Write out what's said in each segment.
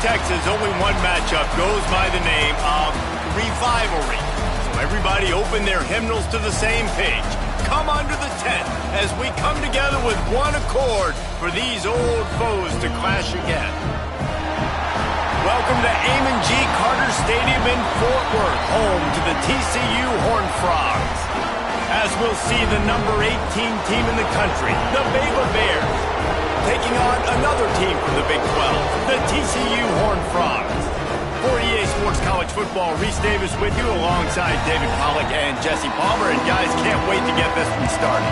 Texas, only one matchup goes by the name of rivalry. So everybody open their hymnals to the same page. Come under the tent as we come together with one accord for these old foes to clash again. Welcome to Amon G. Carter Stadium in Fort Worth, home to the TCU Horned Frogs. As we'll see the number 18 team in the country, the Baylor Bears, taking on another team from the Big 12, the TCU Horned Frogs. For EA Sports College Football, Reese Davis with you alongside David Pollack and Jesse Palmer. And guys, can't wait to get this one started.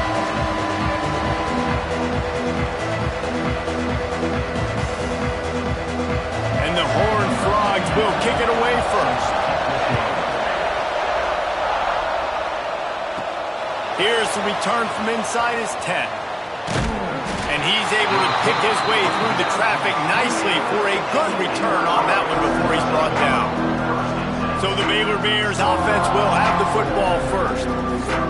And the Horned Frogs will kick it away first. Here's the return from inside his 10. And he's able to pick his way through the traffic nicely for a good return on that one before he's brought down. So the Baylor Bears offense will have the football first.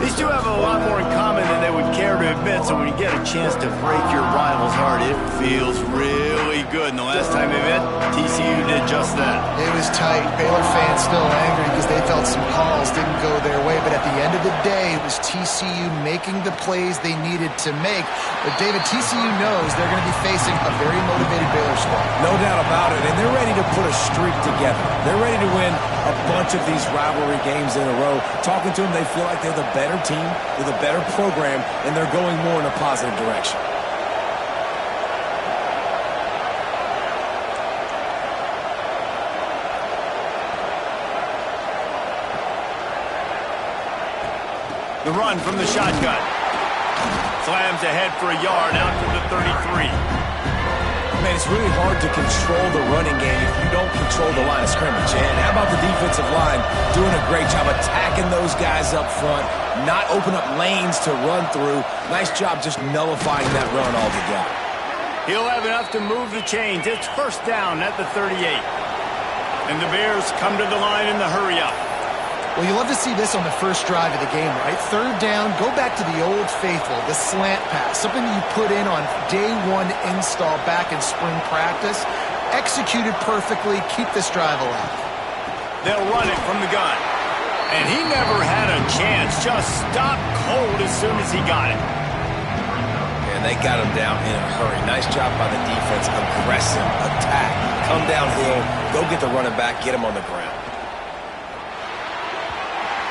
These two have a lot more in common than they would care to admit, so when you get a chance to break your rival's heart, it feels really good. And the last time they met, TCU did just that. It was tight. Baylor fans still angry because they felt some calls didn't go their way, but at the end of the day, it was TCU making the plays they needed to make. But David, TCU knows they're going to be facing a very motivated Baylor squad. No doubt about it, and they're ready to put a streak together. They're ready to win a bunch of these rivalry games in a row. Talking to them, they feel like they're the better team, they're the better program, and they're going more in a positive direction. The run from the shotgun. Slams ahead for a yard out to the 33. Man, it's really hard to control the running game if you don't control the line of scrimmage. And how about the defensive line doing a great job attacking those guys up front, not open up lanes to run through. Nice job just nullifying that run altogether. He'll have enough to move the chains. It's first down at the 38. And the Bears come to the line in the hurry-up. Well, you love to see this on the first drive of the game, right? Third down, go back to the old faithful, the slant pass, something you put in on day one install back in spring practice. Executed perfectly, keep this drive alive. They'll run it from the gun. And he never had a chance, just stopped cold as soon as he got it. And they got him down in a hurry. Nice job by the defense, aggressive attack. Come downhill, go get the running back, get him on the ground.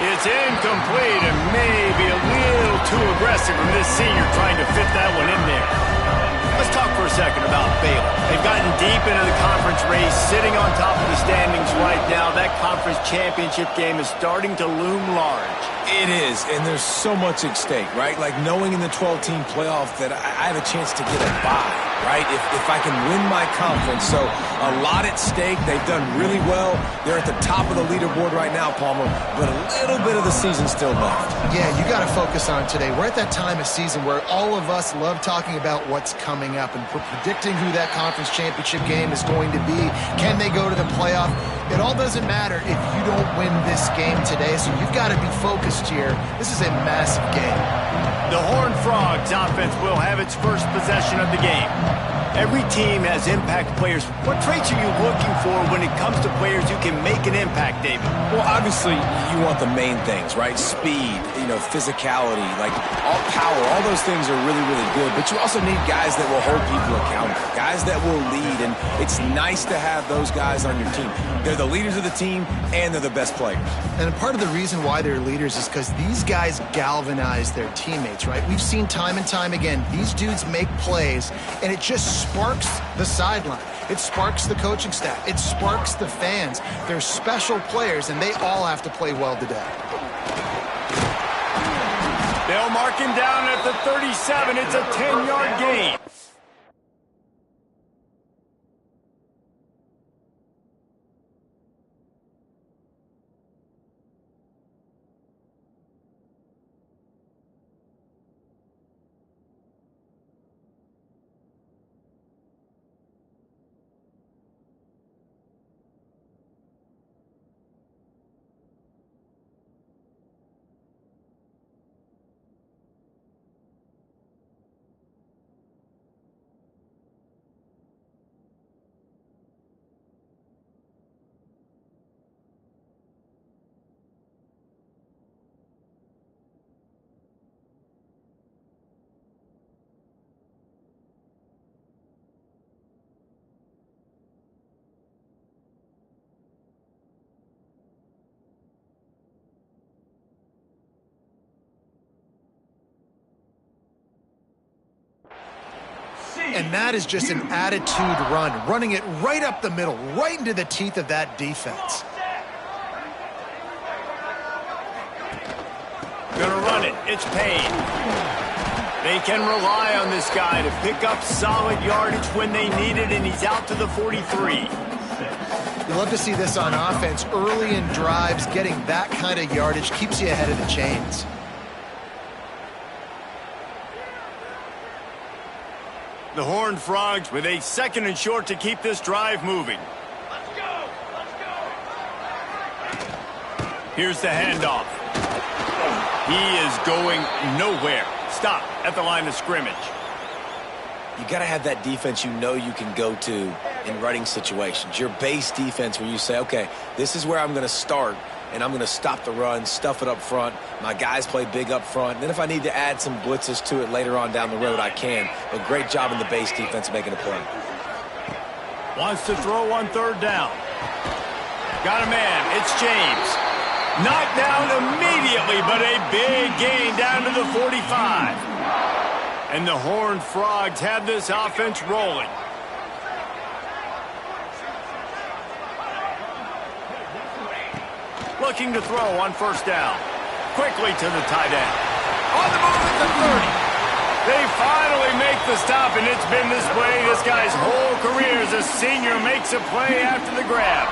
It's incomplete and maybe a little too aggressive from this senior trying to fit that one in there. Let's talk for a second about Baylor. They've gotten deep into the conference race, sitting on top of the standings right now. That conference championship game is starting to loom large. It is, and there's so much at stake, right? Like knowing in the 12-team playoff that I have a chance to get a bye, right? If I can win my conference. So a lot at stake. They've done really well. They're at the top of the leaderboard right now, Palmer, but a little bit of the season still left. Yeah, you got to focus on today. We're at that time of season where all of us love talking about what's coming up and predicting who that conference championship game is going to be. Can they go to the playoff? It all doesn't matter if you don't win this game today, so you've got to be focused here. This is a massive game. The Horned Frogs offense will have its first possession of the game. Every team has impact players. What traits are you looking for when it comes to players who can make an impact, David? Well, obviously, you want the main things, right? Speed, physicality, like all power, all those things are really, really good. But you also need guys that will hold people accountable, guys that will lead. And it's nice to have those guys on your team. They're the leaders of the team, and they're the best players. And part of the reason why they're leaders is because these guys galvanize their teammates, right? We've seen time and time again, these dudes make plays, and it just sparks the sideline. It sparks the coaching staff. It sparks the fans. They're special players, and they all have to play well today. They'll mark him down at the 37. It's a 10-yard gain. And that is just an attitude run, running it right up the middle, right into the teeth of that defense. Gonna run it. It's Payne. They can rely on this guy to pick up solid yardage when they need it, and he's out to the 43. You love to see this on offense. Early in drives, getting that kind of yardage keeps you ahead of the chains. The Horned Frogs with a 2nd and short to keep this drive moving. Let's go! Let's go! Here's the handoff. He is going nowhere. Stop at the line of scrimmage. You got to have that defense you know you can go to in running situations. Your base defense where you say, okay, this is where I'm going to start, and I'm going to stop the run, stuff it up front. My guys play big up front. And then if I need to add some blitzes to it later on down the road, I can. But great job in the base defense making a play. Wants to throw on 3rd down. Got a man. It's James. Knocked down immediately, but a big gain down to the 45. And the Horned Frogs have this offense rolling. Looking to throw on 1st down. Quickly to the tight end. On the move at the 30. They finally make the stop, and it's been this way this guy's whole career as a senior makes a play after the grab.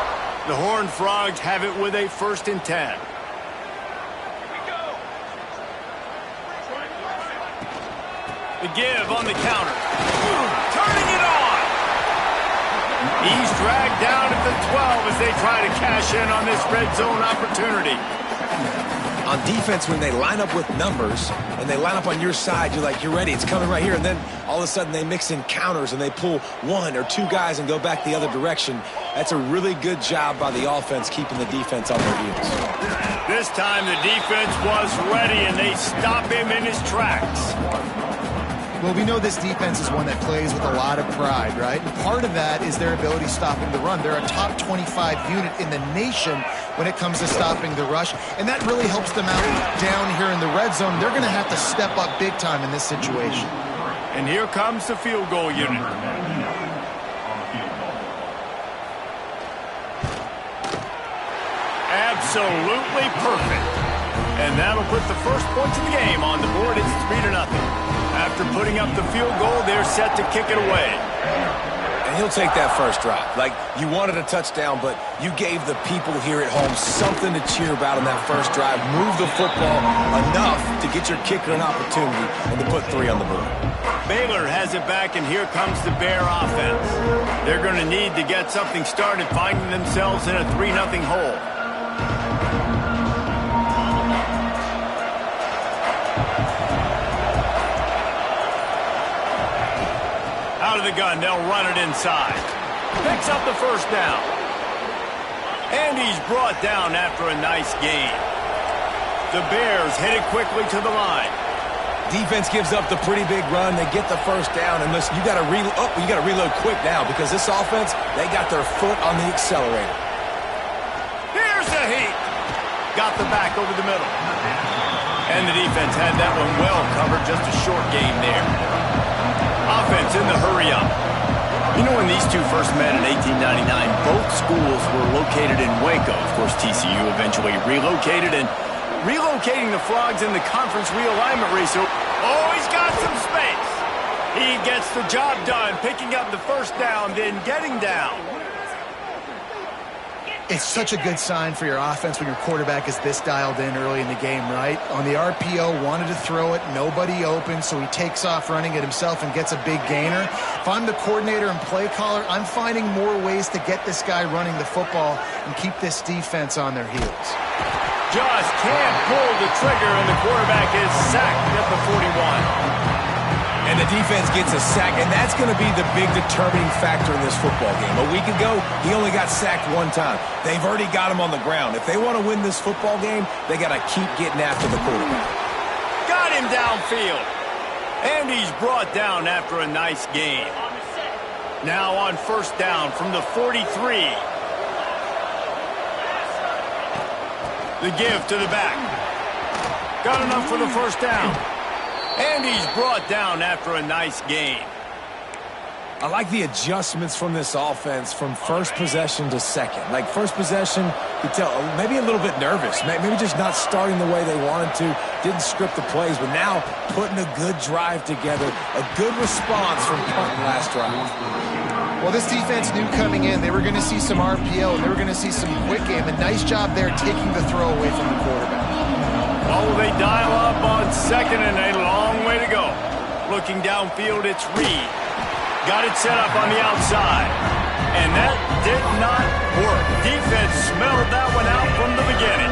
The Horned Frogs have it with a 1st and 10. The give on the counter. Turning it on. He's dragged down at the 12 as they try to cash in on this red zone opportunity. On defense, when they line up with numbers and they line up on your side, you're like, you're ready, it's coming right here. And then all of a sudden they mix in counters and they pull 1 or 2 guys and go back the other direction. That's a really good job by the offense keeping the defense on their heels. This time the defense was ready and they stop him in his tracks. Well, we know this defense is one that plays with a lot of pride, right? And part of that is their ability stopping the run. They're a top 25 unit in the nation when it comes to stopping the rush, and that really helps them out down here in the red zone. They're going to have to step up big time in this situation. And here comes the field goal unit. Absolutely perfect. And that'll put the first points of the game on the board. It's 3-0. After putting up the field goal, they're set to kick it away. And he'll take that first drive. Like, you wanted a touchdown, but you gave the people here at home something to cheer about in that first drive. Move the football enough to get your kicker an opportunity and to put 3 on the board. Baylor has it back, and here comes the Bear offense. They're going to need to get something started, finding themselves in a 3-0 hole. Out of the gun, they'll run it inside. Picks up the 1st down. And he's brought down after a nice gain. The Bears headed quickly to the line. Defense gives up the pretty big run. They get the 1st down, and listen, you got to reload quick now because this offense, they got their foot on the accelerator. Here's the heat. Got the back over the middle. And the defense had that one well covered. Just a short game there. Offense in the hurry-up. You know, when these two first met in 1899, both schools were located in Waco. Of course, TCU eventually relocated, and relocating the Frogs in the conference realignment race. So, oh, he's got some space. He gets the job done, picking up the 1st down, then getting down. It's such a good sign for your offense when your quarterback is this dialed in early in the game, right? On the RPO, wanted to throw it, nobody open, so he takes off running it himself and gets a big gainer. If I'm the coordinator and play caller, I'm finding more ways to get this guy running the football and keep this defense on their heels. Just can't pull the trigger, and the quarterback is sacked at the 41. And the defense gets a sack, and that's going to be the big determining factor in this football game. A week ago, he only got sacked 1 time. They've already got him on the ground. If they want to win this football game, they got to keep getting after the quarterback. Got him downfield. And he's brought down after a nice gain. Now on 1st down from the 43. The give to the back. Got enough for the 1st down. And he's brought down after a nice gain. I like the adjustments from this offense from first possession to second. Like first possession, you tell maybe a little bit nervous, maybe just not starting the way they wanted to, didn't script the plays, but now putting a good drive together, a good response from punting last drive. Well, this defense knew coming in they were going to see some RPO and they were going to see some quick game. A nice job there taking the throw away from the quarterback. Oh, they dial up on second and a long way to go. Looking downfield, it's Reed. Got it set up on the outside. And that did not work. Defense smelled that one out from the beginning.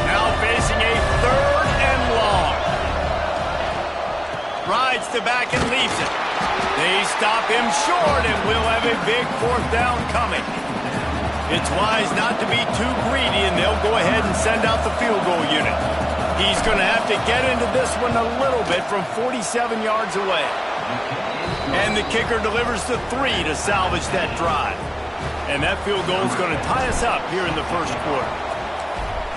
Now facing a third and long. Rides the back and leaves it. They stop him short, and we'll have a big fourth down coming. It's wise not to be too greedy, and they'll go ahead and send out the field goal unit. He's going to have to get into this one a little bit from 47 yards away. And the kicker delivers the 3 to salvage that drive. And that field goal is going to tie us up here in the first quarter.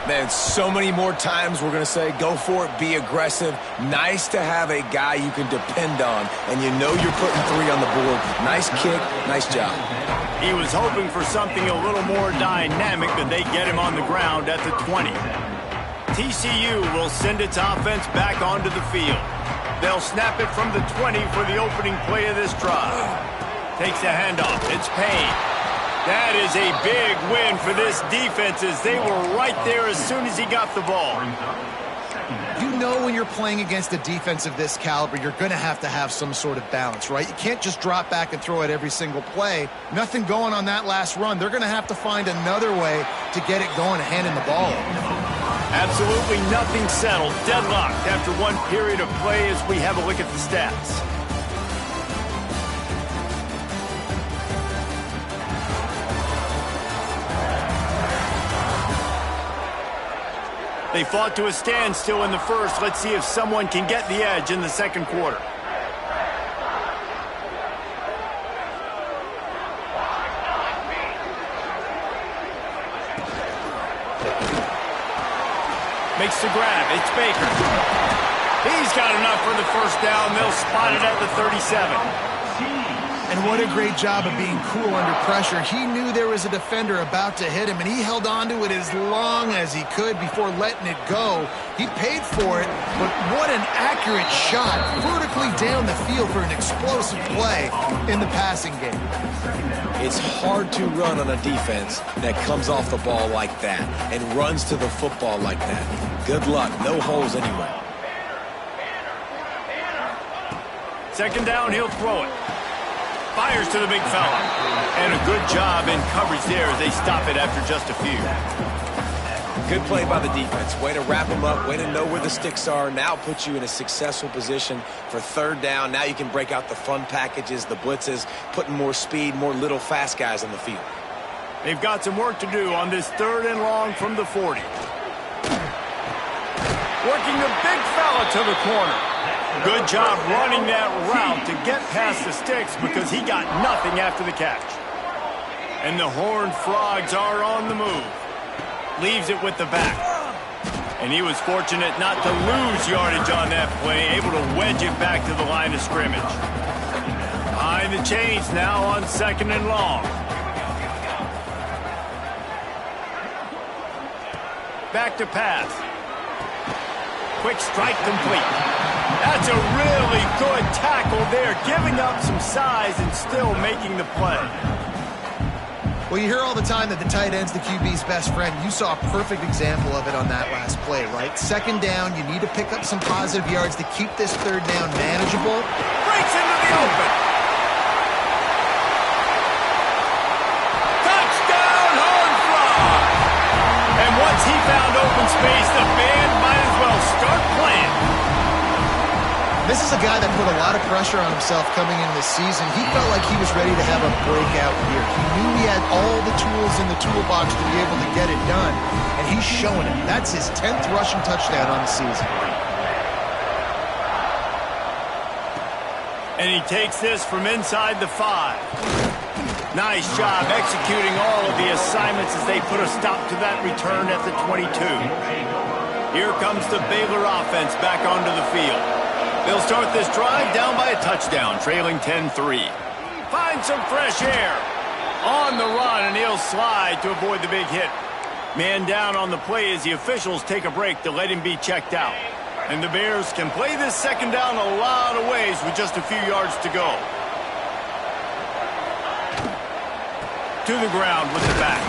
Man, so many more times we're going to say, go for it, be aggressive. Nice to have a guy you can depend on, and you know you're putting 3 on the board. Nice kick, nice job. He was hoping for something a little more dynamic, but they get him on the ground at the 20. TCU will send its offense back onto the field. They'll snap it from the 20 for the opening play of this drive. Takes a handoff. It's Payne. That is a big win for this defense as they were right there as soon as he got the ball. You know when you're playing against a defense of this caliber, you're going to have some sort of balance, right? You can't just drop back and throw it every single play. Nothing going on that last run. They're going to have to find another way to get it going and handing the ball over. Absolutely nothing settled. Deadlocked after one period of play as we have a look at the stats. They fought to a standstill in the first. Let's see if someone can get the edge in the second quarter. Makes the grab. It's Baker. He's got enough for the first down. They'll spot it at the 37. And what a great job of being cool under pressure. He knew there was a defender about to hit him, and he held on to it as long as he could before letting it go. He paid for it, but what an accurate shot vertically down the field for an explosive play in the passing game. It's hard to run on a defense that comes off the ball like that and runs to the football like that. Good luck. No holes anyway. Second down, he'll throw it. Fires to the big fella. And a good job in coverage there as they stop it after just a few. Good play by the defense. Way to wrap them up. Way to know where the sticks are. Now put you in a successful position for third down. Now you can break out the fun packages, the blitzes, putting more speed, more little fast guys on the field. They've got some work to do on this third and long from the 40. Working the big fella to the corner. Good job running that route to get past the sticks because he got nothing after the catch. And the Horned Frogs are on the move. Leaves it with the back. And he was fortunate not to lose yardage on that play, able to wedge it back to the line of scrimmage. Behind the chains now on second and long. Back to pass. Quick strike complete. That's a really good tackle there, giving up some size and still making the play. Well, you hear all the time that the tight end's the QB's best friend. You saw a perfect example of it on that last play, right? Second down, you need to pick up some positive yards to keep this third down manageable. Breaks into the open. Touchdown, Horned Frog! And once he found open space, the band might as well start playing. This is a guy that put a lot of pressure on himself coming into this season. He felt like he was ready to have a breakout year. He knew he had all the tools in the toolbox to be able to get it done, and he's showing it. That's his 10th rushing touchdown on the season. And he takes this from inside the 5. Nice job executing all of the assignments as they put a stop to that return at the 22. Here comes the Baylor offense back onto the field. They'll start this drive down by a touchdown, trailing 10-3. Find some fresh air. On the run, and he'll slide to avoid the big hit. Man down on the play as the officials take a break to let him be checked out. And the Bears can play this second down a lot of ways with just a few yards to go. To the ground with the back.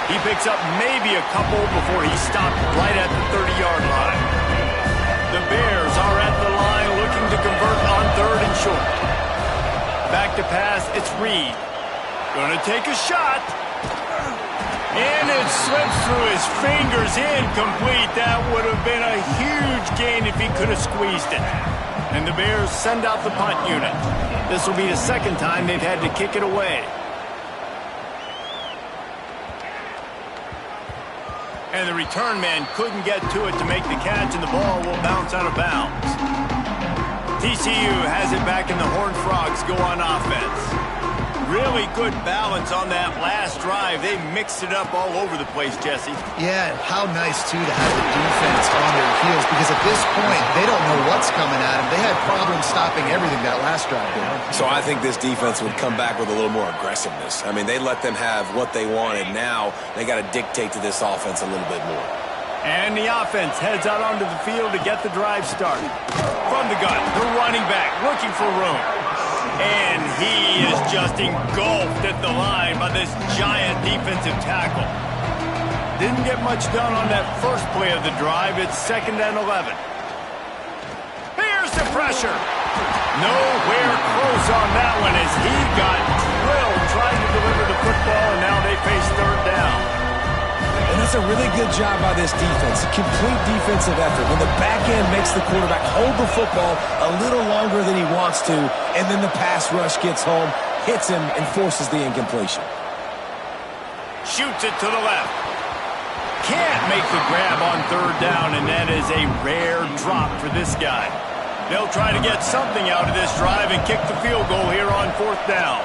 He picks up maybe a couple before he's stopped right at the 30-yard line. The Bears are at the line looking to convert on 3rd and short. Back to pass, it's Reed. Gonna take a shot. And it slips through his fingers, incomplete. That would have been a huge gain if he could have squeezed it. And the Bears send out the punt unit. This will be the second time they've had to kick it away. And the return man couldn't get to it to make the catch, and the ball will bounce out of bounds. TCU has it back, and the Horned Frogs go on offense. Really good balance on that last drive. They mixed it up all over the place, Jesse. Yeah, how nice, too, to have the defense on their heels, because at this point, they don't know what's coming at them. They had problems stopping everything that last drive did. So I think this defense would come back with a little more aggressiveness. I mean, they let them have what they wanted. Now they got to dictate to this offense a little bit more. And the offense heads out onto the field to get the drive started. From the gun, the running back looking for room. And he is just engulfed at the line by this giant defensive tackle. Didn't get much done on that first play of the drive. It's 2nd and 11. Here's the pressure. Nowhere close on that one as he got drilled trying to deliver the football, and now they face 3rd down. And that's a really good job by this defense. A complete defensive effort. When the back end makes the quarterback hold the football a little longer than he wants to, and then the pass rush gets home, hits him, and forces the incompletion. Shoots it to the left. Can't make the grab on 3rd down, and that is a rare drop for this guy. They'll try to get something out of this drive and kick the field goal here on 4th down.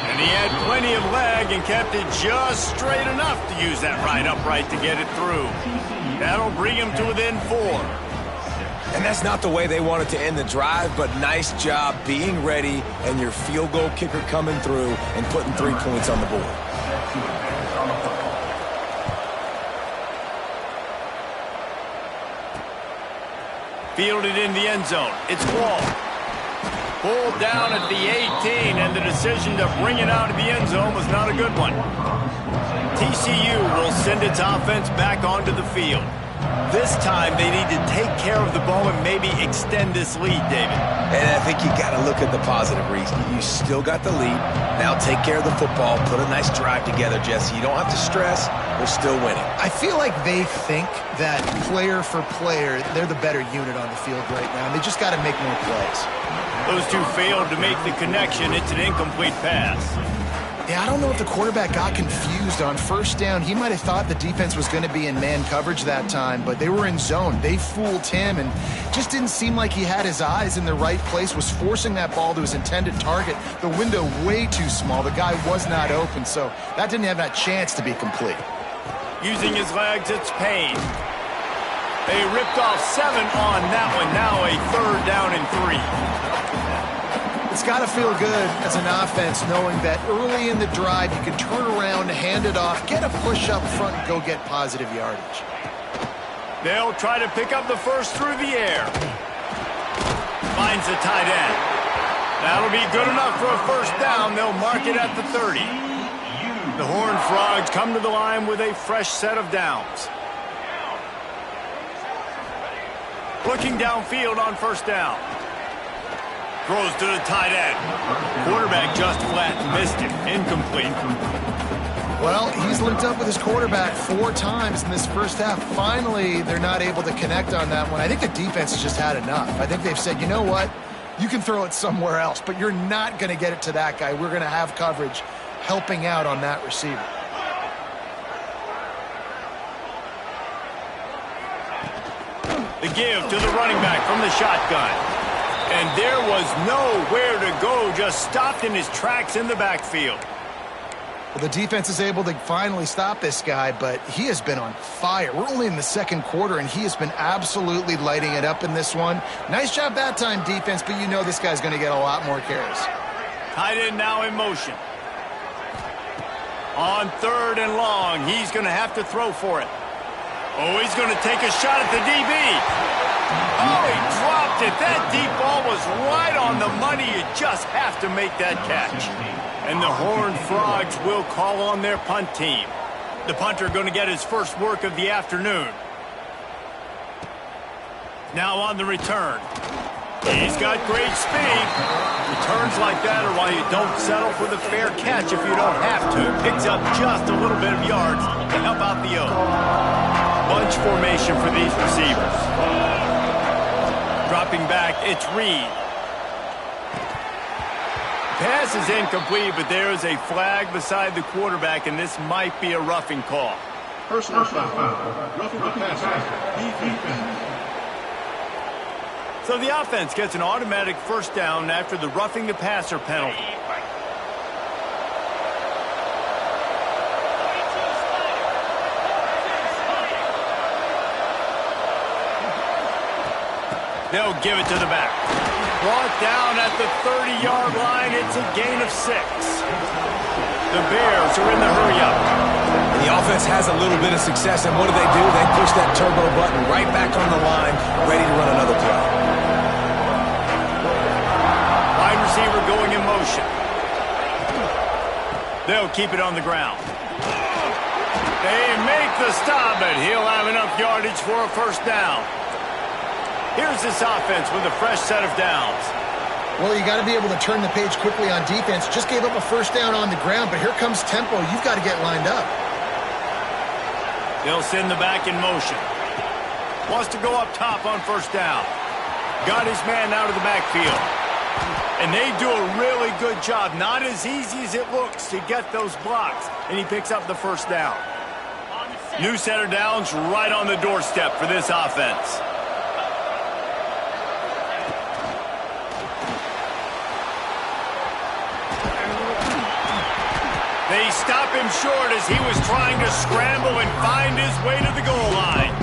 And he had plenty of leg and kept it just straight enough to use that right upright to get it through. That'll bring him to within 4. And that's not the way they wanted to end the drive, but nice job being ready and your field goal kicker coming through and putting 3 points on the board. Fielded in the end zone. It's Wall. Pulled down at the 18, and the decision to bring it out of the end zone was not a good one. TCU will send its offense back onto the field. This time, they need to take care of the ball and maybe extend this lead, David. And I think you got to look at the positive reason. You still got the lead. Now take care of the football. Put a nice drive together, Jesse. You don't have to stress. We're still winning. I feel like they think that player for player, they're the better unit on the field right now. And they just got to make more plays. Those two failed to make the connection. It's an incomplete pass. Yeah, I don't know if the quarterback got confused on 1st down. He might have thought the defense was going to be in man coverage that time, but they were in zone. They fooled him and just didn't seem like he had his eyes in the right place, was forcing that ball to his intended target. The window way too small. The guy was not open, so that didn't have that chance to be complete. Using his legs, it's Payne. They ripped off 7 on that one. Now a 3rd down and 3. It's got to feel good as an offense knowing that early in the drive you can turn around, hand it off, get a push up front, and go get positive yardage. They'll try to pick up the first through the air. Finds the tight end. That'll be good enough for a 1st down. They'll mark it at the 30. The Horned Frogs come to the line with a fresh set of downs. Looking downfield on 1st down. Throws to the tight end. Quarterback just flat missed it. Incomplete. Well, he's linked up with his quarterback 4 times in this first half. Finally, they're not able to connect on that one. I think the defense has just had enough. I think they've said, you know what? You can throw it somewhere else, but you're not going to get it to that guy. We're going to have coverage helping out on that receiver. The give to the running back from the shotgun. And there was nowhere to go, just stopped in his tracks in the backfield. Well, the defense is able to finally stop this guy, but he has been on fire. We're only in the second quarter, and he has been absolutely lighting it up in this one. Nice job that time, defense, but you know this guy's going to get a lot more carries. Tight end now in motion. On 3rd and long, he's going to have to throw for it. Oh, he's going to take a shot at the DB. Oh, he dropped it. That deep ball was right on the money. You just have to make that catch. And the Horned Frogs will call on their punt team. The punter going to get his first work of the afternoon. Now on the return. He's got great speed. Returns like that are why you don't settle for the fair catch if you don't have to. Picks up just a little bit of yards to help out the O. Bunch formation for these receivers. Dropping back, it's Reed. Pass is incomplete, but there is a flag beside the quarterback, and this might be a roughing call. Personal foul. Roughing the passer. So the offense gets an automatic first down after the roughing the passer penalty. They'll give it to the back. Brought down at the 30-yard line. It's a gain of 6. The Bears are in the hurry-up. And the offense has a little bit of success, and what do? They push that turbo button right back on the line, ready to run another play. Wide receiver going in motion. They'll keep it on the ground. They make the stop, but he'll have enough yardage for a first down. Here's this offense with a fresh set of downs. Well, you got to be able to turn the page quickly on defense. Just gave up a first down on the ground, but here comes tempo. You've got to get lined up. They'll send the back in motion. Wants to go up top on first down. Got his man out of the backfield. And they do a really good job. Not as easy as it looks to get those blocks. And he picks up the first down. New set of downs right on the doorstep for this offense. They stop him short as he was trying to scramble and find his way to the goal line.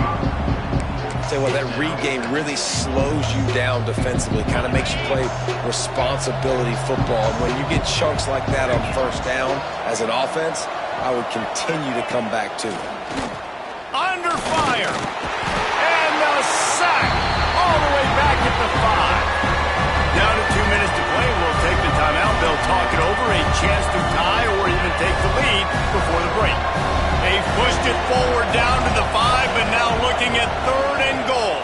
Tell you what, that read game really slows you down defensively, kind of makes you play responsibility football. And when you get chunks like that on first down as an offense, I would continue to come back to it. Under fire. And the sack all the way back at the 5. Down to 2 minutes to play. We'll take the timeout. They'll talk it over. A chance to tie or even take the lead before the break. They pushed it forward down to the 5, but now looking at 3rd and goal.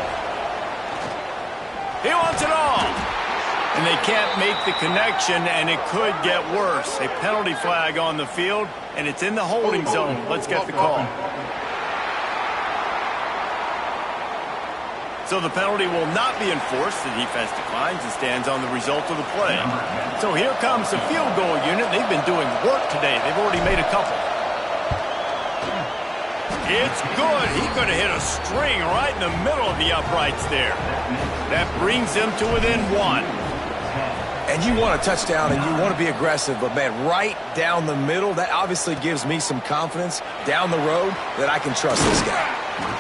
He wants it all. And they can't make the connection, and it could get worse. A penalty flag on the field, and it's in the holding zone. Let's get the call. So the penalty will not be enforced. The defense declines and stands on the result of the play. So here comes the field goal unit. They've been doing work today. They've already made a couple. It's good. He could have hit a string right in the middle of the uprights there. That brings them to within 1. And you want a touchdown and you want to be aggressive, but man, right down the middle, that obviously gives me some confidence down the road that I can trust this guy.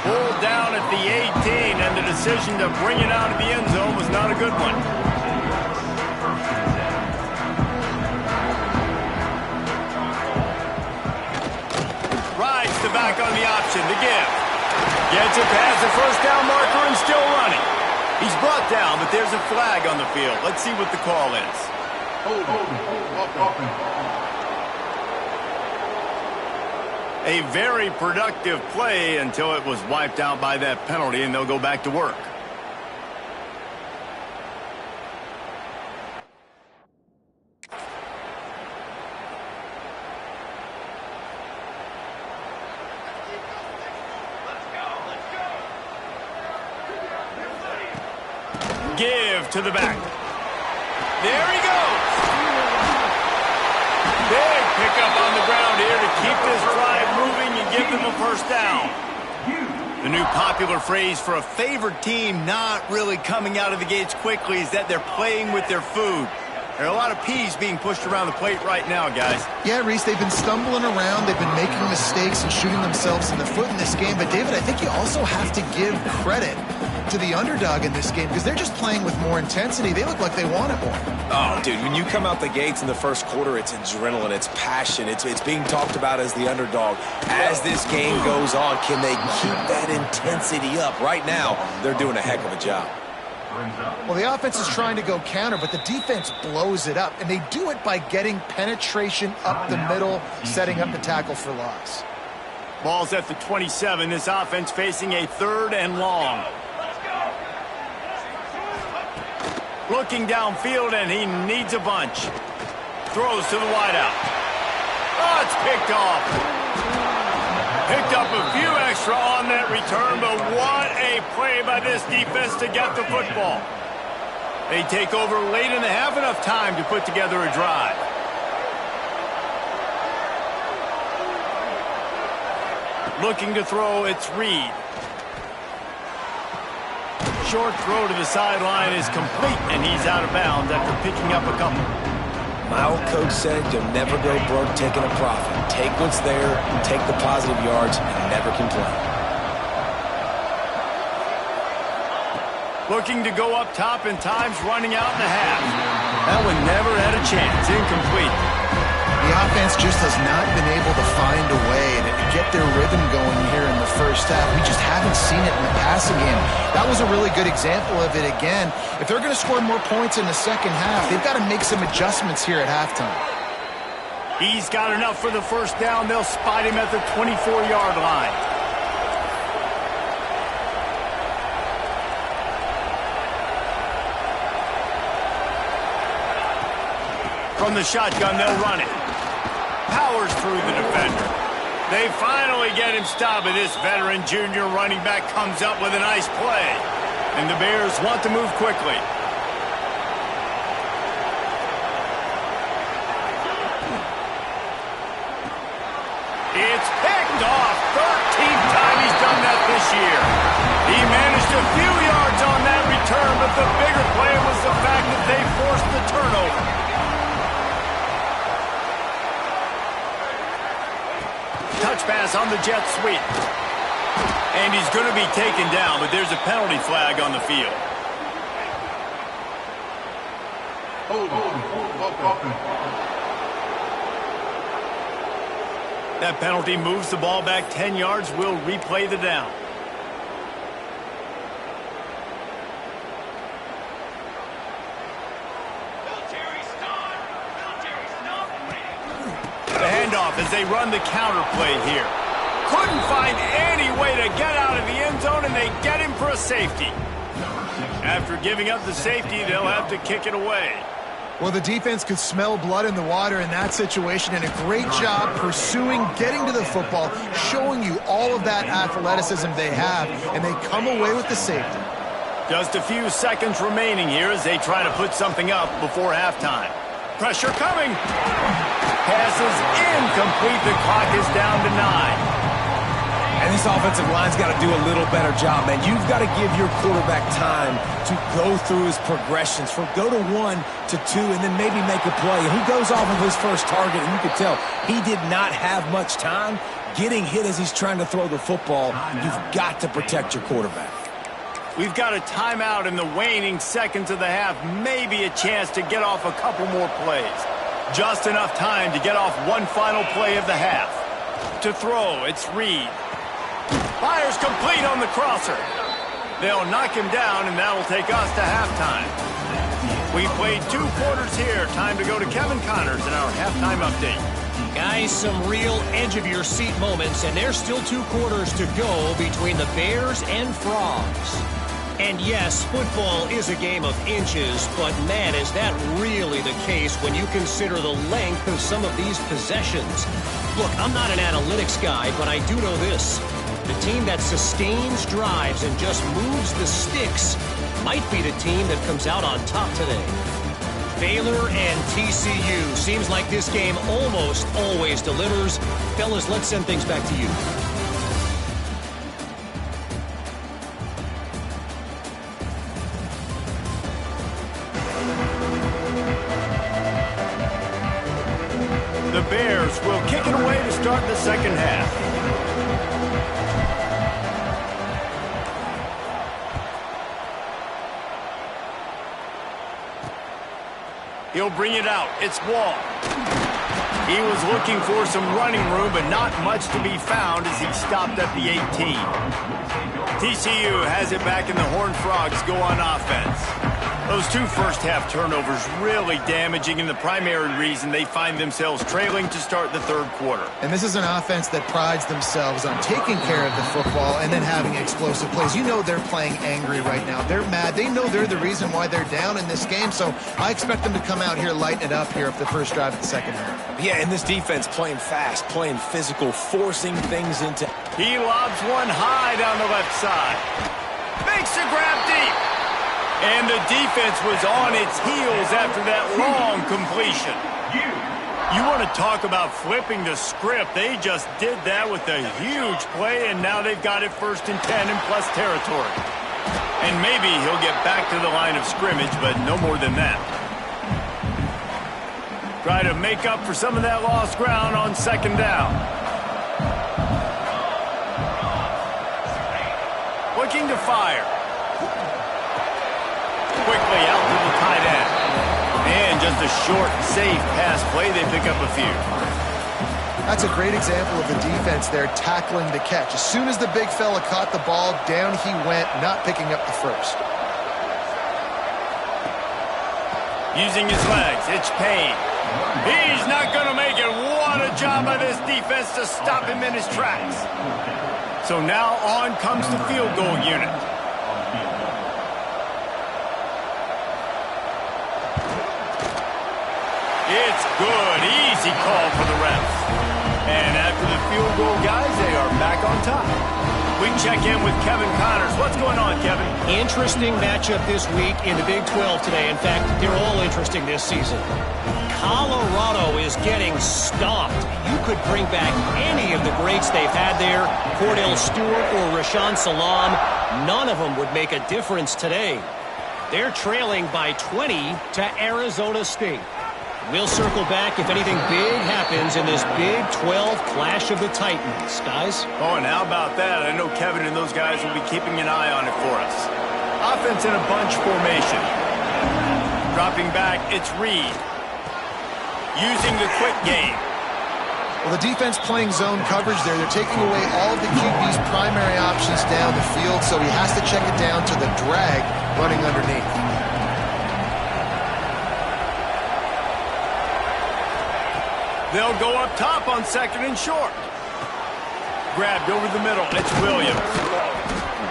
Pulled down at the 18, and the decision to bring it out of the end zone was not a good one. Rides the back on the option, the give. Gets it past the first down marker and still running. He's brought down, but there's a flag on the field. Let's see what the call is. A very productive play until it was wiped out by that penalty, and they'll go back to work. Give to the back. There he goes. Big pickup on the ground here to keep this drive moving and give them a first down. The new popular phrase for a favored team not really coming out of the gates quickly is that they're playing with their food. There are a lot of P's being pushed around the plate right now, guys. Yeah, Reese, they've been stumbling around. They've been making mistakes and shooting themselves in the foot in this game. But, David, I think you also have to give credit to the underdog in this game because they're just playing with more intensity. They look like they want it more. Oh, dude, when you come out the gates in the first quarter, it's adrenaline, it's passion, it's being talked about as the underdog. As this game goes on, can they keep that intensity up? Right now, they're doing a heck of a job. Well, the offense is trying to go counter, but the defense blows it up, and they do it by getting penetration up the middle, setting up the tackle for loss. Ball's at the 27. This offense facing a 3rd and long. Looking downfield, and he needs a bunch. Throws to the wideout. Oh, it's picked off. Picked up a few extra on that return, but what a play by this defense to get the football. They take over late in the half, enough time to put together a drive. Looking to throw, it's Reed. Short throw to the sideline is complete, and he's out of bounds after picking up a couple. My old coach said you'll never go broke taking a profit. Take what's there, take the positive yards, and never complain. Looking to go up top, and time's running out in the half. That one never had a chance. Incomplete. The offense just has not been able to find a way to get their rhythm going here in the first half. We just haven't seen it in the passing game. That was a really good example of it again. If they're going to score more points in the second half, they've got to make some adjustments here at halftime. He's got enough for the first down. They'll spot him at the 24-yard line. From the shotgun, they'll run it. Powers through the defender. They finally get him stopped, and this veteran junior running back comes up with a nice play. And the Bears want to move quickly. It's picked off. 13th time he's done that this year. He managed a few yards on that return, but the bigger play was the fact that they forced the turnover. Touch pass on the jet sweep. And he's going to be taken down, but there's a penalty flag on the field. That penalty moves the ball back 10 yards. We'll replay the down. The handoff as they run the counter play here. Couldn't find any way to get out of the end zone, and they get him for a safety. After giving up the safety, they'll have to kick it away. Well, the defense could smell blood in the water in that situation, and a great job pursuing, getting to the football, showing you all of that athleticism they have, and they come away with the safety. Just a few seconds remaining here as they try to put something up before halftime. Pressure coming. Pass is incomplete. The clock is down to 9. And this offensive line's got to do a little better job, man. You've got to give your quarterback time to go through his progressions, from go to 1 to 2, and then maybe make a play. And he goes off of his first target, and you could tell he did not have much time getting hit as he's trying to throw the football. You've got to protect your quarterback. We've got a timeout in the waning seconds of the half. Maybe a chance to get off a couple more plays. Just enough time to get off one final play of the half. To throw, it's Reed. Fires complete on the crosser. They'll knock him down, and that'll take us to halftime. We played 2 quarters here. Time to go to Kevin Connors in our halftime update. Guys, some real edge-of-your-seat moments, and there's still 2 quarters to go between the Bears and Frogs. And yes, football is a game of inches, but man, is that really the case when you consider the length of some of these possessions. Look, I'm not an analytics guy, but I do know this. The team that sustains drives and just moves the sticks might be the team that comes out on top today. Baylor and TCU. Seems like this game almost always delivers. Fellas, let's send things back to you. start the second half. He'll bring it out. It's Wall. He was looking for some running room, but not much to be found as he stopped at the 18. TCU has it back, and the Horned Frogs go on offense. Those two first-half turnovers really damaging, and the primary reason they find themselves trailing to start the third quarter. And this is an offense that prides themselves on taking care of the football and then having explosive plays. You know they're playing angry right now. They're mad. They know they're the reason why they're down in this game, so I expect them to come out here, lighten it up here at the first drive of the second half. Yeah, and this defense playing fast, playing physical, forcing things into... He lobs one high down the left side. Makes the grab deep. And the defense was on its heels after that long completion. You want to talk about flipping the script. They just did that with a huge play, and now they've got it 1st and 10 in plus territory. And maybe he'll get back to the line of scrimmage, but no more than that. Try to make up for some of that lost ground on second down. Looking to fire. Quickly out to the tight end. And just a short, safe pass play. They pick up a few. That's a great example of the defense there tackling the catch. As soon as the big fella caught the ball, down he went, not picking up the first. Using his legs, it's Payne. He's not going to make it. What a job by this defense to stop him in his tracks. So now on comes the field goal unit. It's good. Easy call for the refs. And after the field goal, guys, they are back on top. We check in with Kevin Connors. What's going on, Kevin? Interesting matchup this week in the Big 12 today. In fact, they're all interesting this season. Colorado is getting stomped. You could bring back any of the greats they've had there, Cordell Stewart or Rashaan Salam. None of them would make a difference today. They're trailing by 20 to Arizona State. We'll circle back if anything big happens in this Big 12 Clash of the Titans. Guys? Oh, and how about that? I know Kevin and those guys will be keeping an eye on it for us. Offense in a bunch formation. Dropping back, it's Reed. Using the quick game. Well, the defense playing zone coverage there. They're taking away all of the QB's primary options down the field, so he has to check it down to the drag running underneath. They'll go up top on 2nd and short. Grabbed over the middle. It's Williams.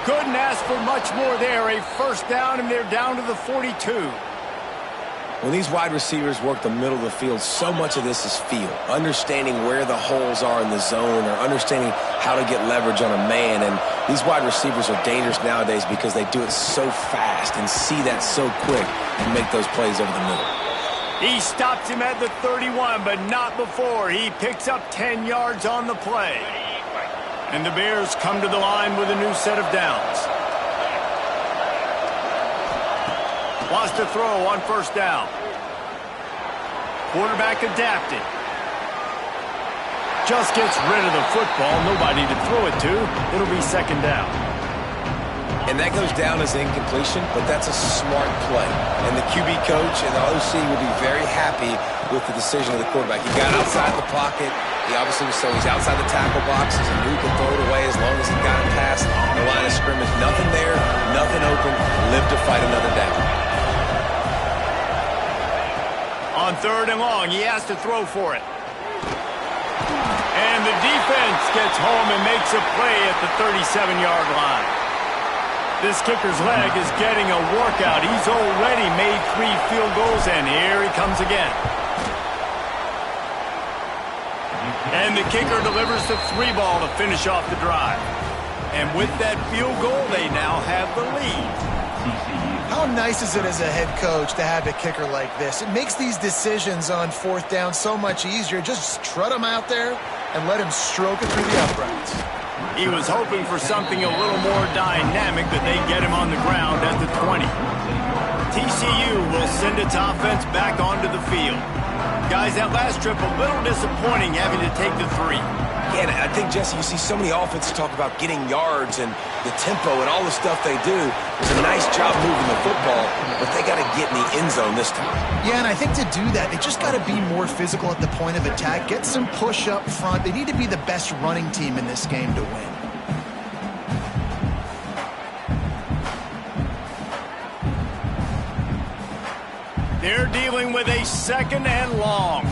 Couldn't ask for much more there. A first down, and they're down to the 42. When these wide receivers work the middle of the field, so much of this is feel. Understanding where the holes are in the zone or understanding how to get leverage on a man. And these wide receivers are dangerous nowadays because they do it so fast and see that so quick and make those plays over the middle. He stops him at the 31, but not before. He picks up 10 yards on the play. And the Bears come to the line with a new set of downs. Lost a throw on first down. Quarterback adapted. Just gets rid of the football. Nobody to throw it to. It'll be second down. And that goes down as incompletion, but that's a smart play. And the QB coach and the OC will be very happy with the decision of the quarterback. He got outside the pocket. He obviously was so he's outside the tackle boxes and knew he could throw it away as long as he got it past the line of scrimmage. Nothing there, nothing open. Live to fight another down. On 3rd and long, he has to throw for it. And the defense gets home and makes a play at the 37-yard line. This kicker's leg is getting a workout. He's already made 3 field goals, and here he comes again. And the kicker delivers the 3 ball to finish off the drive. And with that field goal, they now have the lead. How nice is it as a head coach to have a kicker like this? It makes these decisions on 4th down so much easier. Just strut him out there and let him stroke it through the uprights. He was hoping for something a little more dynamic, but they get him on the ground at the 20. TCU will send its offense back onto the field. Guys, that last trip, a little disappointing having to take the 3. Yeah, and I think, Jesse, you see so many offenses talk about getting yards and the tempo and all the stuff they do. It's a nice job moving the football, but they got to get in the end zone this time. Yeah, and I think to do that, they just got to be more physical at the point of attack, get some push up front. They need to be the best running team in this game to win. They're dealing with a 2nd and long.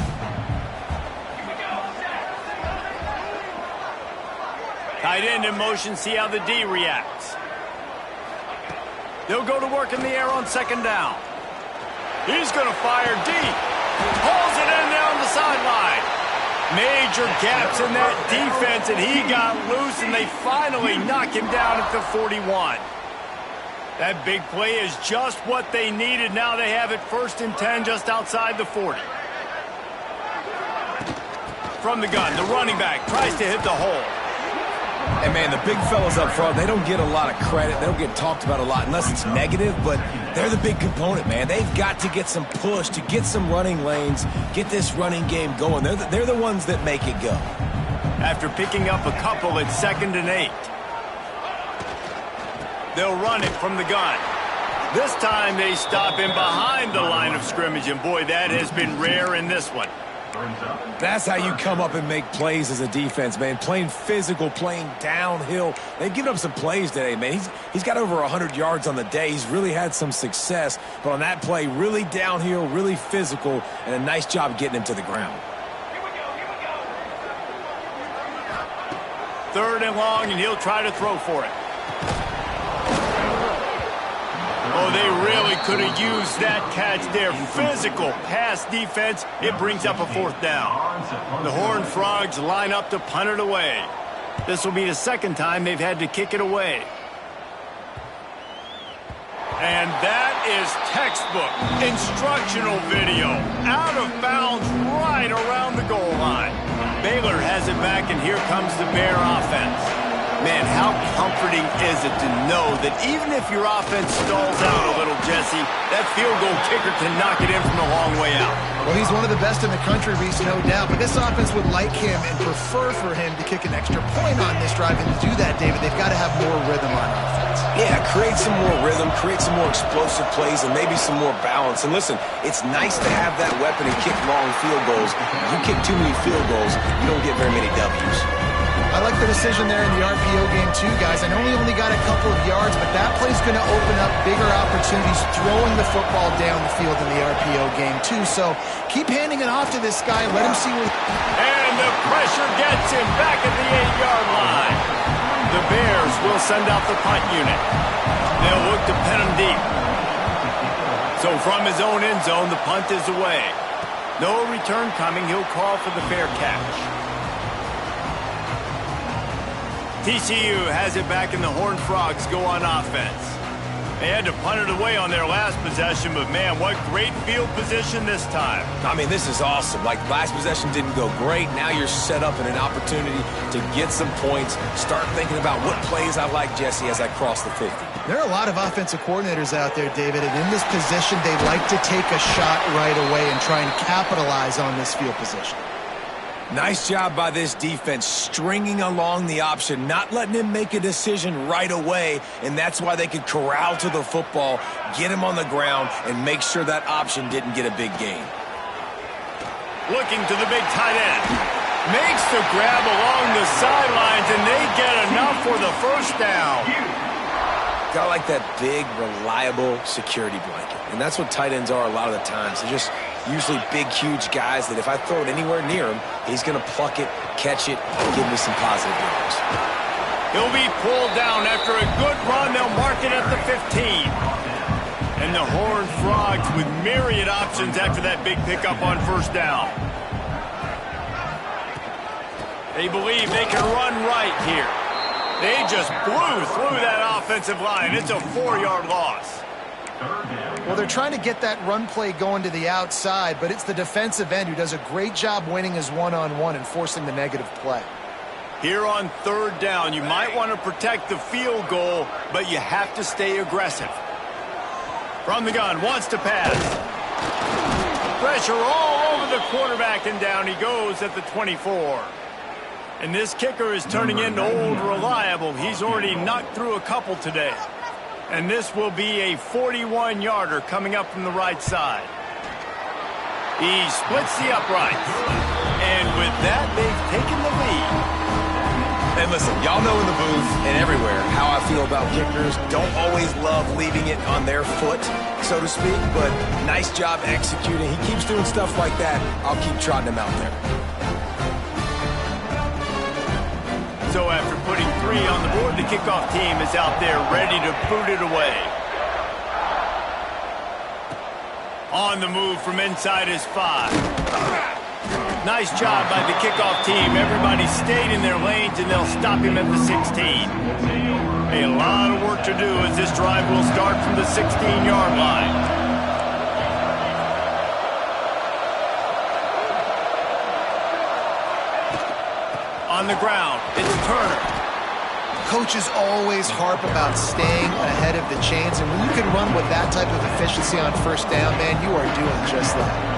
Tight end in motion, see how the D reacts. They'll go to work in the air on 2nd down. He's going to fire deep. Pulls it in down the sideline. Major gaps in that defense, and he got loose, and they finally knock him down at the 41. That big play is just what they needed. Now they have it 1st and 10 just outside the 40. From the gun, the running back tries to hit the hole. And, man, the big fellas up front, they don't get a lot of credit. They don't get talked about a lot unless it's negative, but they're the big component, man. They've got to get some push, to get some running lanes, get this running game going. They're the ones that make it go. After picking up a couple, it's 2nd and 8. They'll run it from the gun. This time they stop him behind the line of scrimmage, and boy, that has been rare in this one. That's how you come up and make plays as a defense, man. Playing physical, playing downhill. They've given up some plays today, man. He's got over 100 yards on the day. He's really had some success. But on that play, really downhill, really physical, and a nice job getting him to the ground. 3rd and long, and he'll try to throw for it. Oh, they really could have used that catch there. Physical pass defense. It brings up a 4th down. The Horned Frogs line up to punt it away. This will be the 2nd time they've had to kick it away. And that is textbook instructional video. Out of bounds right around the goal line. Baylor has it back, and here comes the Bear offense. Man, how comforting is it to know that even if your offense stalls out a little, Jesse, that field goal kicker can knock it in from a long way out. Well, he's one of the best in the country, Reese, no doubt. But this offense would like him and prefer for him to kick an extra point on this drive. And to do that, David, they've got to have more rhythm on offense. Yeah, create some more rhythm, create some more explosive plays, and maybe some more balance. And listen, it's nice to have that weapon and kick long field goals. If you kick too many field goals, you don't get very many W's. I like the decision there in the RPO game too, guys. I know he only got a couple of yards, but that play's going to open up bigger opportunities throwing the football down the field in the RPO game too. So keep handing it off to this guy. Let him see where... And the pressure gets him back at the 8-yard line. The Bears will send out the punt unit. They'll look to pin him deep. So from his own end zone, the punt is away. No return coming. He'll call for the fair catch. TCU has it back, and the Horned Frogs go on offense. They had to punt it away on their last possession, but man, what great field position this time. I mean, this is awesome. Like, last possession didn't go great. Now you're set up in an opportunity to get some points. Start thinking about what plays I like, Jesse, as I cross the 50. There are a lot of offensive coordinators out there, David, and in this position, they like to take a shot right away and try and capitalize on this field position. Nice job by this defense, stringing along the option, not letting him make a decision right away, and that's why they could corral to the football, get him on the ground, and make sure that option didn't get a big gain. Looking to the big tight end. Makes the grab along the sidelines, and they get enough for the 1st down. Got like that big, reliable security blanket, and that's what tight ends are a lot of the times. They're just usually big, huge guys that if I throw it anywhere near him, he's going to pluck it, catch it, and give me some positive yards. He'll be pulled down after a good run. They'll mark it at the 15. And the Horned Frogs with myriad options after that big pickup on 1st down. They believe they can run right here. They just blew through that offensive line. It's a 4-yard loss. Well, they're trying to get that run play going to the outside, but it's the defensive end who does a great job winning his one-on-one and forcing the negative play. Here on 3rd down, you might want to protect the field goal, but you have to stay aggressive. From the gun, wants to pass. Pressure all over the quarterback, and down he goes at the 24. And this kicker is turning into old reliable. He's already knocked through a couple today. And this will be a 41-yarder coming up from the right side. He splits the uprights. And with that, they've taken the lead. And listen, y'all know in the booth and everywhere how I feel about kickers. Don't always love leaving it on their foot, so to speak, but nice job executing. He keeps doing stuff like that. I'll keep trotting him out there. So after putting 3 on the board, the kickoff team is out there ready to boot it away. On the move from inside his 5. Nice job by the kickoff team. Everybody stayed in their lanes, and they'll stop him at the 16. A lot of work to do as this drive will start from the 16-yard line. On the ground, it's Turner. Coaches always harp about staying ahead of the chains, and when you can run with that type of efficiency on first down, man, you are doing just that.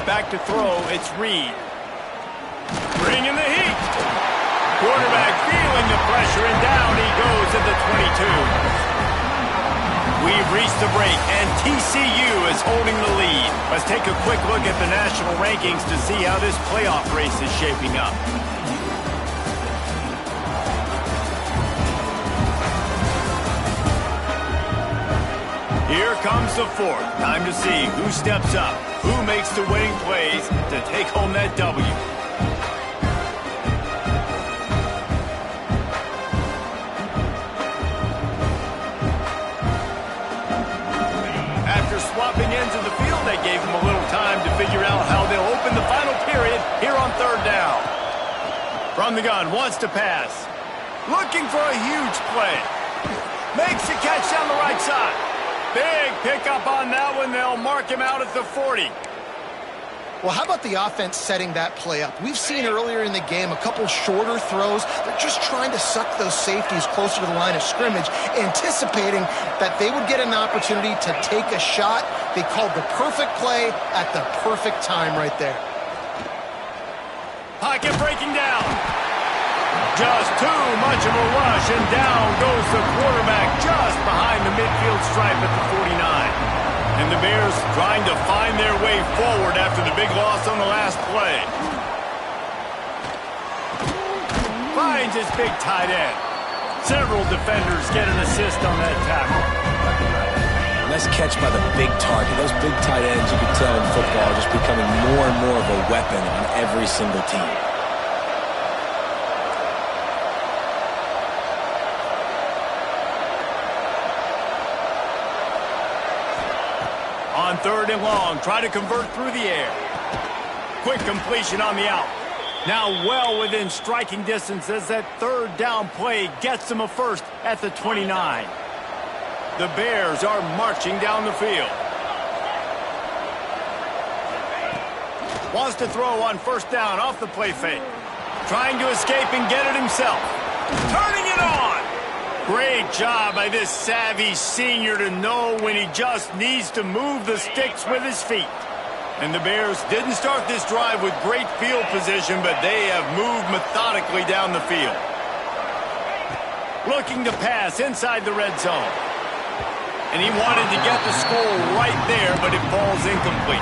Back to throw, it's Reed. Bringing the heat. Quarterback feeling the pressure, and down he goes at the 22. We've reached the break, and TCU is holding the lead. Let's take a quick look at the national rankings to see how this playoff race is shaping up. Here comes the 4th. Time to see who steps up, who makes the winning plays to take home that W. After swapping ends of the field, they gave them a little time to figure out how they'll open the final period here on 3rd down. From the gun, wants to pass. Looking for a huge play. Makes the catch down the right side. Big pickup on that one. They'll mark him out at the 40. Well, how about the offense setting that play up? We've seen earlier in the game a couple shorter throws. They're just trying to suck those safeties closer to the line of scrimmage, anticipating that they would get an opportunity to take a shot. They called the perfect play at the perfect time right there. Pocket breaking down. Just too much of a rush, and down goes the quarterback just behind the midfield stripe at the 49. And the Bears trying to find their way forward after the big loss on the last play. Finds his big tight end. Several defenders get an assist on that tackle. Nice catch by the big target. Those big tight ends, you can tell in football, are just becoming more and more of a weapon on every single team. On 3rd and long, try to convert through the air. Quick completion on the out. Now well within striking distance as that 3rd down play gets them a first at the 29. The Bears are marching down the field. Wants to throw on 1st down off the play fake. Trying to escape and get it himself. Turning it on. Great job by this savvy senior to know when he just needs to move the sticks with his feet. And the Bears didn't start this drive with great field position, but they have moved methodically down the field. Looking to pass inside the red zone. And he wanted to get the score right there, but it falls incomplete.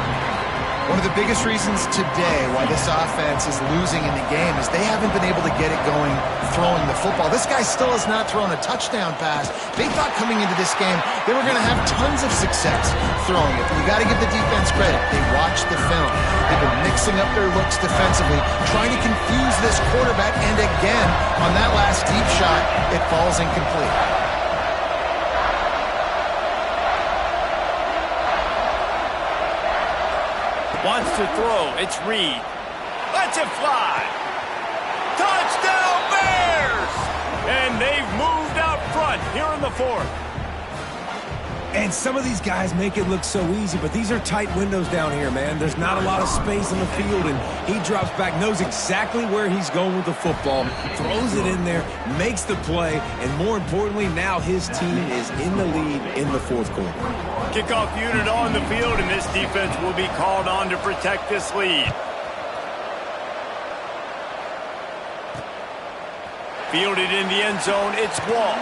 One of the biggest reasons today why this offense is losing in the game is they haven't been able to get it going throwing the football. This guy still has not thrown a touchdown pass. They thought coming into this game they were going to have tons of success throwing it. But you got to give the defense credit. They watched the film. They've been mixing up their looks defensively, trying to confuse this quarterback. And again, on that last deep shot, it falls incomplete. Wants to throw. It's Reed. Lets it fly. Touchdown Bears! And they've moved out front here in the 4th. And some of these guys make it look so easy, but these are tight windows down here, man. There's not a lot of space in the field, and he drops back, knows exactly where he's going with the football, throws it in there, makes the play, and more importantly, now his team is in the lead in the fourth quarter. Kickoff unit on the field, and this defense will be called on to protect this lead. Fielded in the end zone, it's Wall.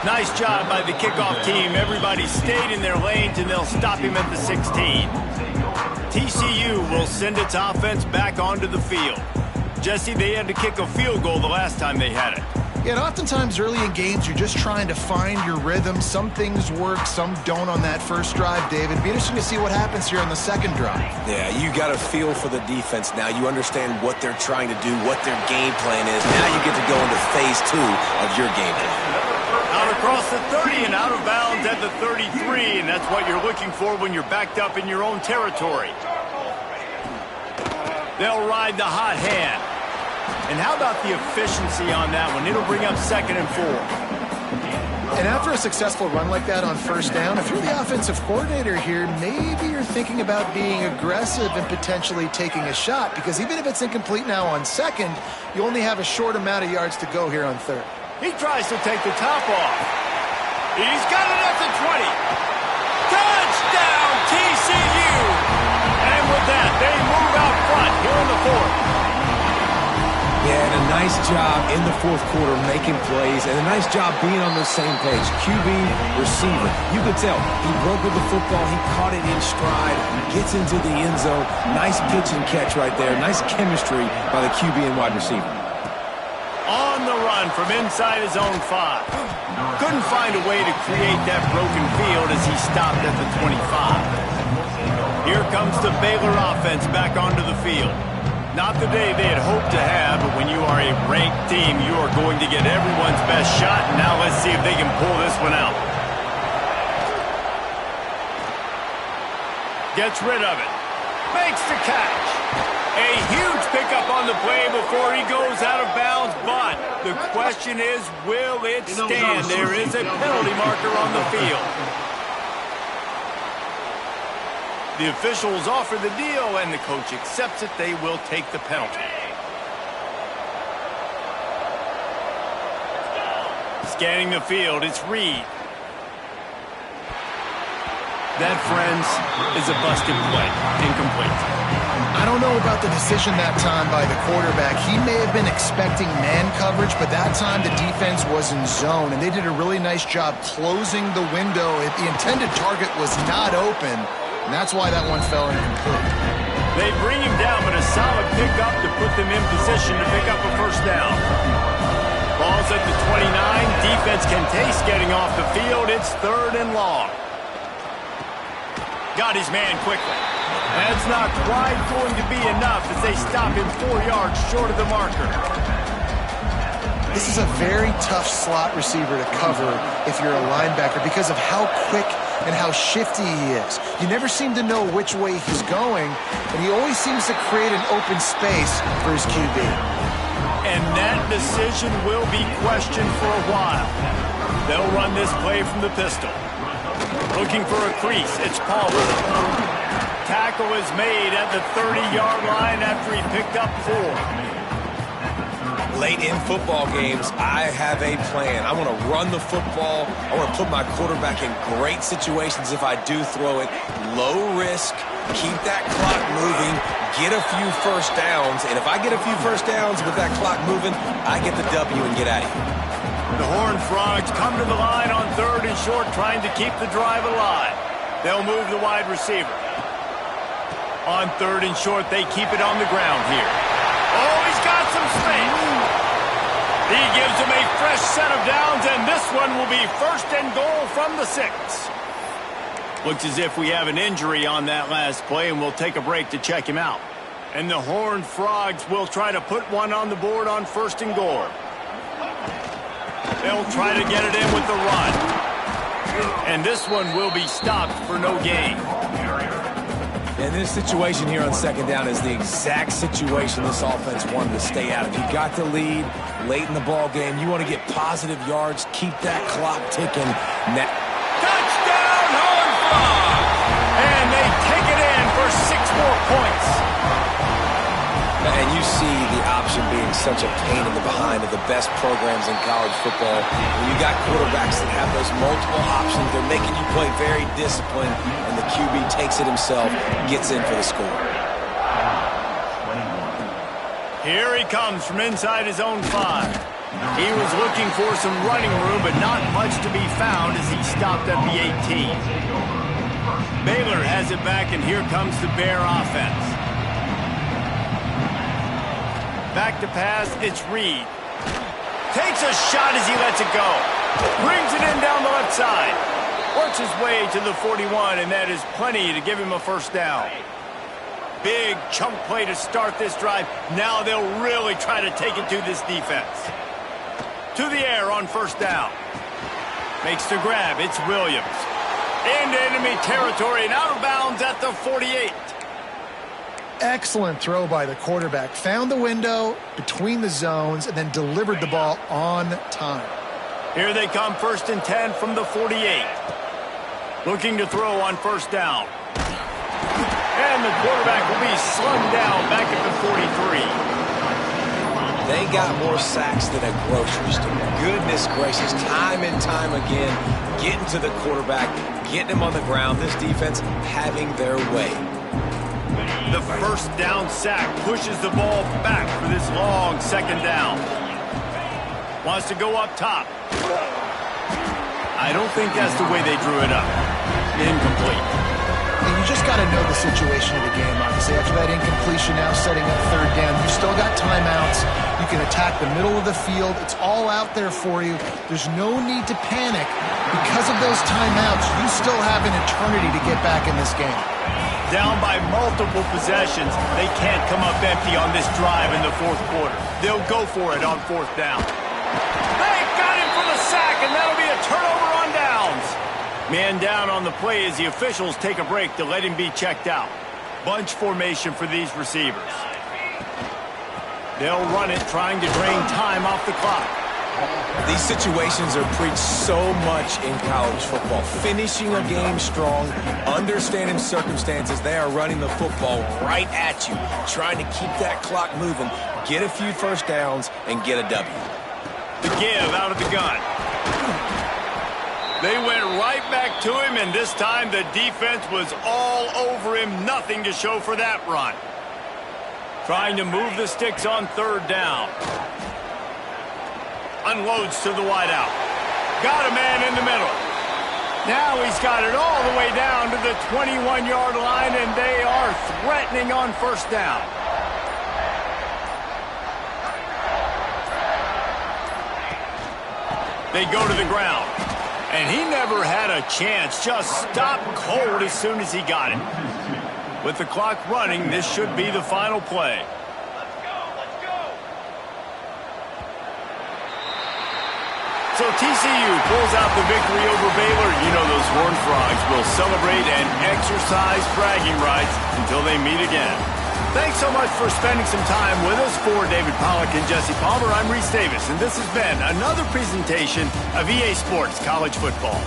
Nice job by the kickoff team. Everybody stayed in their lanes, and they'll stop him at the 16. TCU will send its offense back onto the field. Jesse, they had to kick a field goal the last time they had it. Yeah, and oftentimes early in games, you're just trying to find your rhythm. Some things work, some don't on that first drive, David. Be interesting to see what happens here on the second drive. Yeah, you got a feel for the defense now. You understand what they're trying to do, what their game plan is. Now you get to go into phase 2 of your game plan. Out across the 30 and out of bounds at the 33, and that's what you're looking for when you're backed up in your own territory. They'll ride the hot hand. And how about the efficiency on that one? It'll bring up 2nd and 4. And after a successful run like that on first down, if you're the offensive coordinator here, maybe you're thinking about being aggressive and potentially taking a shot, because even if it's incomplete now on second, you only have a short amount of yards to go here on third. He tries to take the top off. He's got it at the 20. Touchdown, TCU! And with that, they move out front here in the fourth. Yeah, and a nice job in the fourth quarter making plays, and a nice job being on the same page. QB, receiver. You could tell he broke with the football. He caught it in stride, gets into the end zone. Nice pitch and catch right there. Nice chemistry by the QB and wide receiver. On the run from inside his own 5. Couldn't find a way to create that broken field as he stopped at the 25. Here comes the Baylor offense back onto the field. Not the day they had hoped to have, but when you are a ranked team, you are going to get everyone's best shot. And now let's see if they can pull this one out. Gets rid of it. Makes the catch. A huge pickup on the play before he goes out of bounds, but the question is, will it stand? There is a penalty marker on the field. The officials offer the deal, and the coach accepts it. They will take the penalty. Scanning the field, it's Reed. That, friends, is a busted play. Incomplete. I don't know about the decision that time by the quarterback. He may have been expecting man coverage, but that time the defense was in zone, and they did a really nice job closing the window. The intended target was not open, and that's why that one fell incomplete. They bring him down, but a solid pickup to put them in position to pick up a first down. Ball's at the 29. Defense can taste getting off the field. It's 3rd and long. Got his man quickly. That's not quite going to be enough as they stop him 4 yards short of the marker. This is a very tough slot receiver to cover if you're a linebacker because of how quick and how shifty he is. You never seem to know which way he's going, and he always seems to create an open space for his QB. And that decision will be questioned for a while. They'll run this play from the pistol. Looking for a crease, it's Palmer. Tackle is made at the 30-yard line after he picked up 4. Late in football games, I have a plan. I want to run the football. I want to put my quarterback in great situations if I do throw it. Low risk, keep that clock moving, get a few first downs. And if I get a few first downs with that clock moving, I get the W and get out of here. The Horned Frogs come to the line on 3rd and short, trying to keep the drive alive. They'll move the wide receiver. On 3rd and short, they keep it on the ground here. Oh, he's got some space. He gives him a fresh set of downs, and this one will be 1st and goal from the 6. Looks as if we have an injury on that last play, and we'll take a break to check him out. And the Horned Frogs will try to put one on the board on 1st and goal. They'll try to get it in with the run. And this one will be stopped for no gain. And this situation here on 2nd down is the exact situation this offense wanted to stay out of. You got the lead late in the ball game. You want to get positive yards, keep that clock ticking. Touchdown! interception being such a pain in the behind of the best programs in college football. When you got quarterbacks that have those multiple options, they're making you play very disciplined, and the QB takes it himself, gets in for the score. Here he comes from inside his own 5. He was looking for some running room, but not much to be found as he stopped at the 18. Baylor has it back, and here comes the Bear offense. Back to pass, it's Reed. Takes a shot as he lets it go. Brings it in down the left side. Works his way to the 41, and that is plenty to give him a first down. Big chunk play to start this drive. Now they'll really try to take it to this defense. To the air on first down. Makes the grab. It's Williams. Into enemy territory and out of bounds at the 48. Excellent throw by the quarterback. Found the window between the zones and then delivered the ball on time. Here they come, 1st and 10 from the 48. Looking to throw on first down. And the quarterback will be slung down back at the 43. They got more sacks than a grocery store. Goodness gracious, time and time again, getting to the quarterback, getting him on the ground. This defense having their way. The first down sack pushes the ball back for this long 2nd down. Wants to go up top. I don't think that's the way they drew it up. Incomplete. And you just got to know the situation of the game, obviously. After that incompletion, now setting up 3rd down. You still got timeouts. You can attack the middle of the field. It's all out there for you. There's no need to panic. Because of those timeouts, you still have an eternity to get back in this game. Down by multiple possessions, they can't come up empty on this drive in the 4th quarter. They'll go for it on 4th down. They got him for the sack, and that'll be a turnover on downs. Man down on the play as the officials take a break to let him be checked out. Bunch formation for these receivers. They'll run it, trying to drain time off the clock. These situations are preached so much in college football. Finishing a game strong, understanding circumstances. They are running the football right at you, trying to keep that clock moving, get a few first downs, and get a W. The give out of the gun. They went right back to him, and this time the defense was all over him. Nothing to show for that run. Trying to move the sticks on 3rd down. Unloads to the wideout. Got a man in the middle. Now he's got it all the way down to the 21-yard line, and they are threatening on first down. They go to the ground. And he never had a chance. Just stopped cold as soon as he got it. With the clock running, this should be the final play. So TCU pulls out the victory over Baylor. You know those Horned Frogs will celebrate and exercise bragging rights until they meet again. Thanks so much for spending some time with us. For David Pollack and Jesse Palmer, I'm Reese Davis, and this has been another presentation of EA Sports College Football.